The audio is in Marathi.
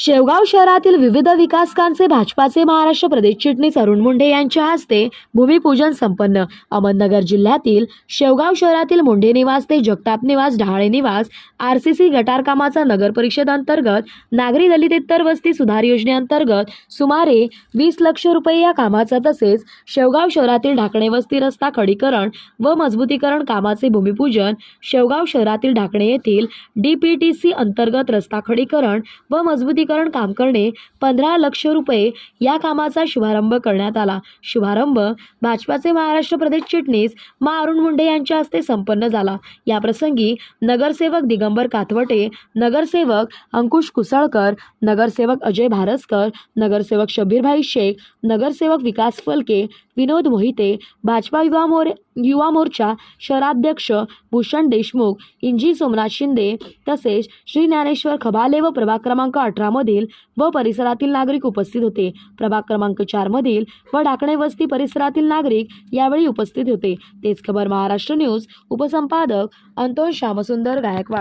शेवगाव शहरातील विविध विकासकांचे भाजपाचे महाराष्ट्र प्रदेश चिटणीस अरुण मुंढे यांच्या हस्ते भूमिपूजन संपन्न। अहमदनगर जिल्ह्यातील शेवगाव शहरातील मुंढे निवास ते जगताप निवास, ढाळे निवास, आरसीसी गटार कामाचा नगर परिषद अंतर्गत नागरी दलितेतर वस्ती सुधार योजनेअंतर्गत सुमारे 20 लाख रुपये या कामाचा, तसेच शेवगाव शहरातील ढाकणे वस्ती रस्ता खडीकरण व मजबूतीकरण कामाचे भूमिपूजन, शेवगाव शहरातील ढाकणे येथील डीपीटीसी अंतर्गत रस्ता खडीकरण व मजबूतीकरण काम करणे 15 लाख रुपये या कामाचा शुभारंभ करण्यात आला। शुभारंभ भाजपाचे महाराष्ट्र प्रदेश चिटणीस अरुण मुंढे यांच्या हस्ते संपन्न झाला। या प्रसंगी नगरसेवक दिगंबर काथवटे, नगरसेवक अंकुश कुसळकर, नगरसेवक अजय भारसकर, नगरसेवक शबीरभाई शेख, नगरसेवक विकास फलके, विनोद मोहिते, भाजपा युवा मोर्चा शहराध्यक्ष भूषण देशमुख, इंजी सोमनाथ शिंदे तसेच श्री ज्ञानेश्वर खबाले व प्रभाग क्रमांक 18 मधील व परिसरातील नागरिक उपस्थित होते। प्रभाग क्रमांक 4 मधील व ढाकणे वस्ती परिसरातील नागरिक यावेळी उपस्थित होते। तेच खबर महाराष्ट्र न्यूज उपसंपादक अंतोष श्यामसुंदर गायकवाड।